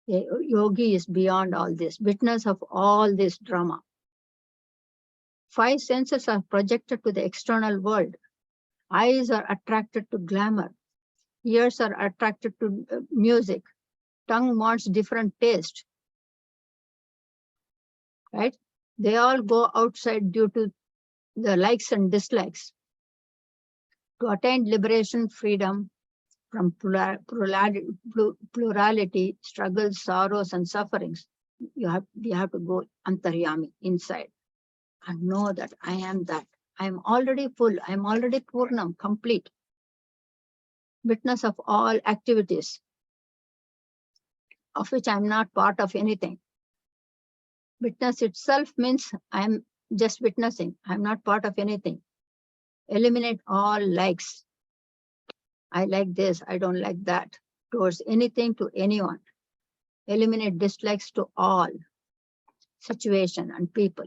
A yogi is beyond all this, witness of all this drama. 5 senses are projected to the external world. Eyes are attracted to glamour. Ears are attracted to music. Tongue wants different taste. Right? They all go outside due to the likes and dislikes. To attain liberation, freedom from plurality, struggles, sorrows, and sufferings, we have to go antaryami, inside, and know that I am that. I am already full. I am already purnam, complete. Witness of all activities, of which I am not part of anything. Witness itself means I am just witnessing. I am not part of anything. Eliminate all likes. I like this, I don't like that, towards anything, to anyone. Eliminate dislikes to all, situation and people.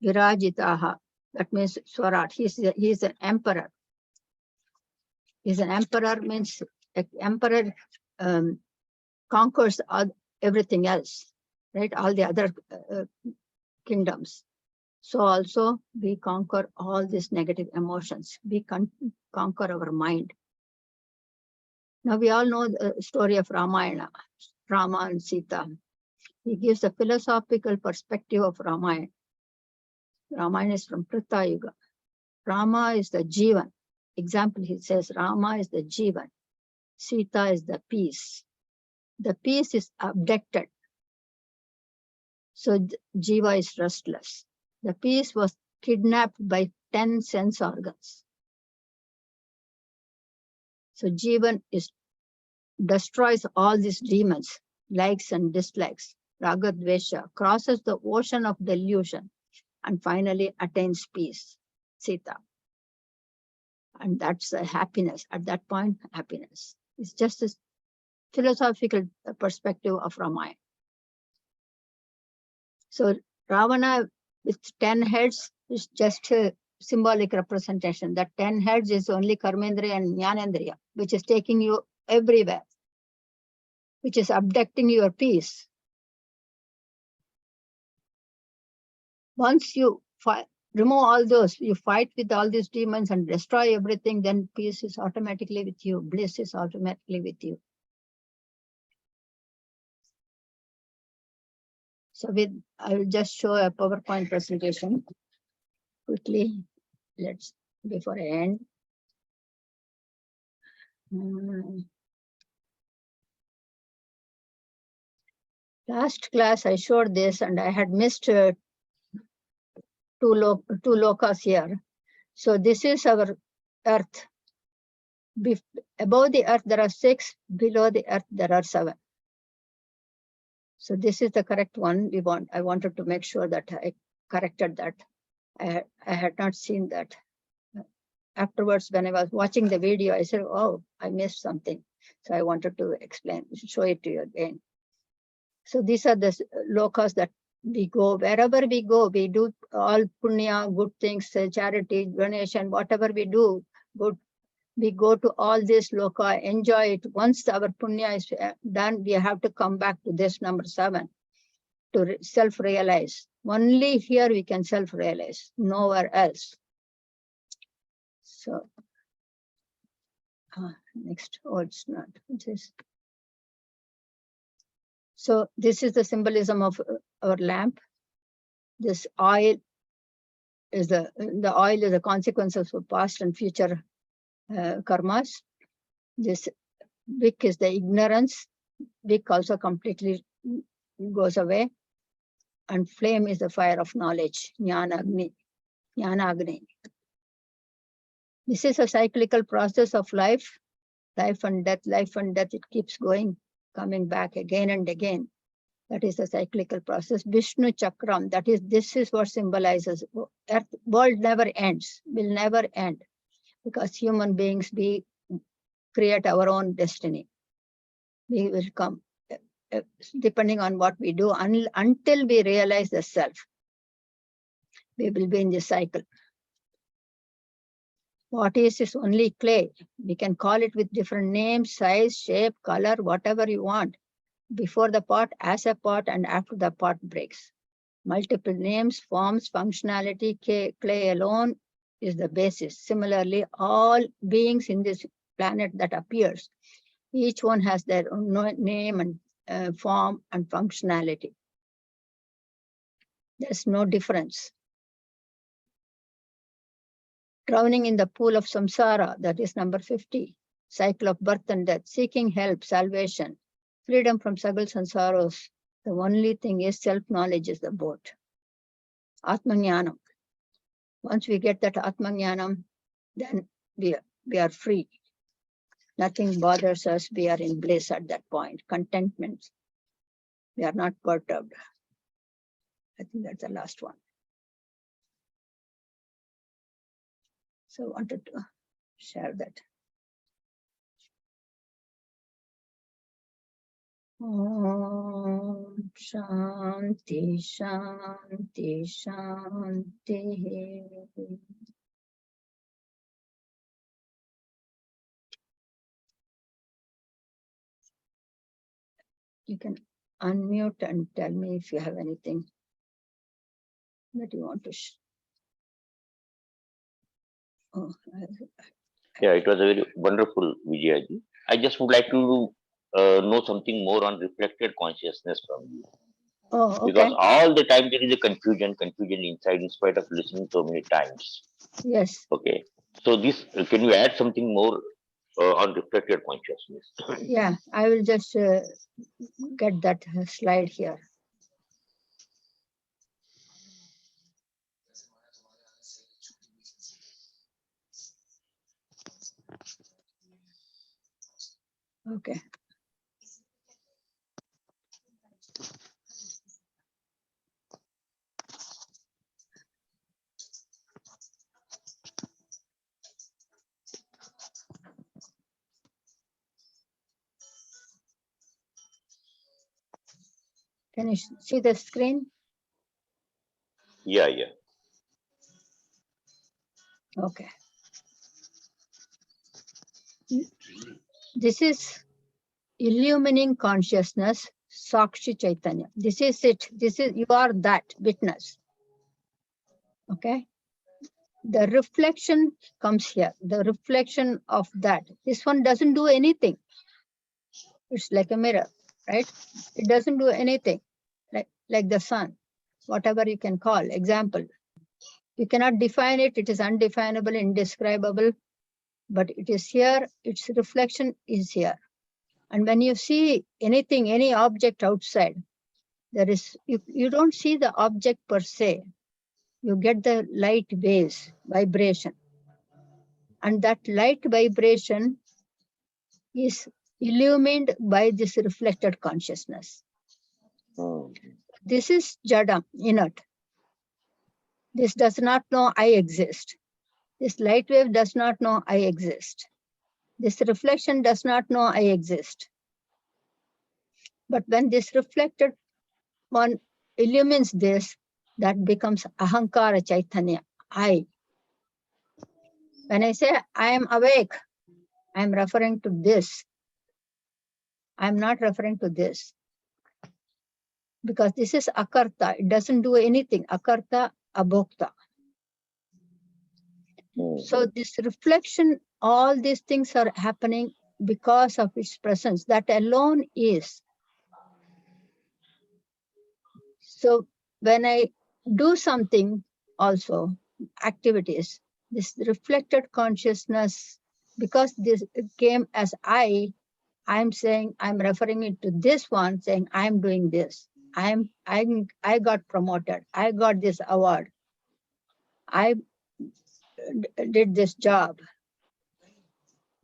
Virajitaha, that means Swarat. He's an emperor. He's an emperor means an emperor conquers everything else, right? All the other kingdoms. So also we conquer all these negative emotions. We conquer our mind. Now we all know the story of Ramayana, Rama and Sita. He gives a philosophical perspective of Ramayana. Ramayana is from Treta Yuga. Rama is the Jivan. Example, he says Rama is the Jivan. Sita is the peace. The peace is abducted. So Jiva is restless. The peace was kidnapped by 10 sense organs. So Jivan destroys all these demons, likes and dislikes, raga dvesha, crosses the ocean of delusion, and finally attains peace, Sita. And that's the happiness. At that point, happiness. It's just a philosophical perspective of Ramayana. So Ravana with 10 heads is just a symbolic representation. That 10 heads is only Karmendriya and Jnanendriya, which is taking you everywhere, which is abducting your peace. Once you remove all those, you fight with all these demons and destroy everything, then peace is automatically with you, bliss is automatically with you. So I will just show a PowerPoint presentation quickly. Before I end. Last class I showed this and I had missed two lokas here. So this is our earth. Above the earth there are 6, below the earth there are 7. So this is the correct one I wanted to make sure that I corrected that. I had not seen that. Afterwards, when I was watching the video, I said, oh, I missed something. So I wanted to show it to you again. So these are the lokas that we go. Wherever we go, we do all punya, good things, charity, donation, whatever we do, good. We go to all this loka, enjoy it. Once our punya is done, we have to come back to this number 7 to self-realize. Only here we can self-realize, nowhere else. So, next, oh, it's not. So this is the symbolism of our lamp. This oil is the oil is the consequence of past and future karmas. This wick is the ignorance. Wick also completely goes away. And flame is the fire of knowledge, jnana agni. This is a cyclical process of life and death, it keeps going, coming back again and again. That is the cyclical process. Vishnu Chakram, this is what symbolizes earth. World never ends, will never end, because human beings, we create our own destiny. We will come, depending on what we do, until we realize the self. We will be in this cycle. What is only clay. We can call it with different names, size, shape, color, whatever you want. Before the pot, as a pot, and after the pot breaks. Multiple names, forms, functionality, clay alone is the basis. Similarly, all beings in this planet that appears, each one has their own name and form and functionality. There's no difference. Drowning in the pool of samsara, that is number 50. Cycle of birth and death, seeking help, salvation, freedom from struggles and sorrows. The only thing is self-knowledge is the boat. Atma Jnanam. Once we get that Atma Jnanam, then we are free. Nothing bothers us. We are in bliss at that point. Contentment. We are not perturbed. I think that's the last one. So I wanted to share that. Om Shanti Shanti Shanti. You can unmute and tell me if you have anything that you want to share. Oh, yeah, it was a very wonderful Vijayaji. I just would like to know something more on reflected consciousness from you. Oh, okay. Because all the time there is a confusion inside, in spite of listening so many times. Yes. Okay. So this, can you add something more on reflected consciousness? Yeah, I will just get that slide here. Okay. Can you see the screen? Yeah. Okay. This is illumining consciousness, Sakshi Chaitanya. This is it. You are that witness. Okay. The reflection comes here. The reflection of that. This one doesn't do anything. It's like a mirror, right? It doesn't do anything. Like like the sun, whatever you can call, example. You cannot define it, it is undefinable, indescribable, but it is here, its reflection is here. And when you see anything, any object outside, there is, you don't see the object per se. You get the light waves, vibration. And that light vibration is illumined by this reflected consciousness. This is Jadam, inert. This does not know I exist. This light wave does not know I exist. This reflection does not know I exist. But when this reflected one illumines this, that becomes Ahankara Chaitanya, I. When I say I am awake, I am referring to this. I am not referring to this. Because this is Akarta, it doesn't do anything. Akarta, Abhokta. So this reflection, all these things are happening because of its presence. That alone is. So when I do something also, activities, this reflected consciousness, because this came as I'm saying, I'm referring it to this one, saying I'm doing this. I got promoted. I got this award. I did this job.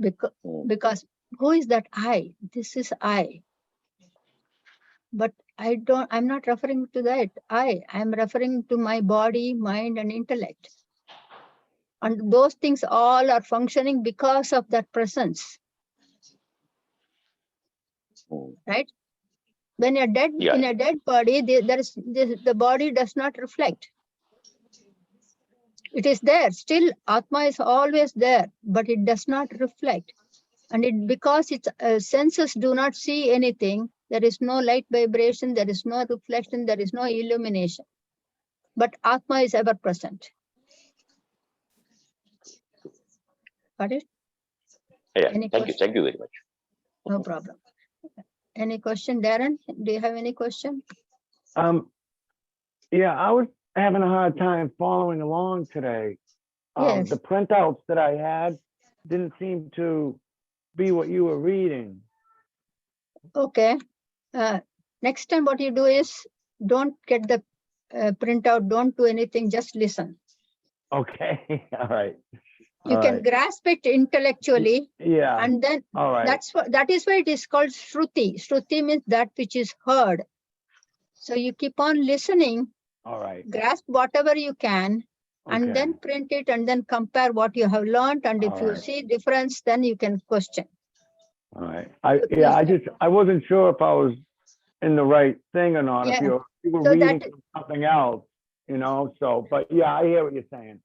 Because who is that I? This is I. But I'm not referring to that I'm referring to my body, mind, and intellect. And those things all are functioning because of that presence. Right? When you're dead, in a dead body, the body does not reflect. It is there. Still, Atma is always there, but it does not reflect. And because its senses do not see anything, there is no light vibration, there is no reflection, there is no illumination. But Atma is ever present. Got it? Yeah, thank you very much. No problem. Any question, Darren? Do you have any question? Yeah, I was having a hard time following along today. Yes. The printouts that I had didn't seem to be what you were reading. Okay. Next time what you do is, don't get the printout, don't do anything, just listen. Okay, all right. You can grasp it intellectually. Yeah. And then all right. that is why it is called Shruti. Shruti means that which is heard. So you keep on listening. All right. Grasp whatever you can, and then print it, and then compare what you have learned. And if you see difference, then you can question. All right. I wasn't sure if I was in the right thing or not. Yeah. If you were reading something else, so, but yeah, I hear what you're saying.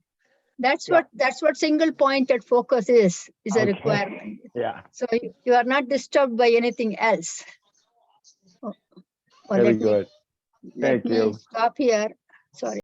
That's what single pointed focus is a requirement. Yeah. So you are not disturbed by anything else. Very good. Let me stop here. Sorry.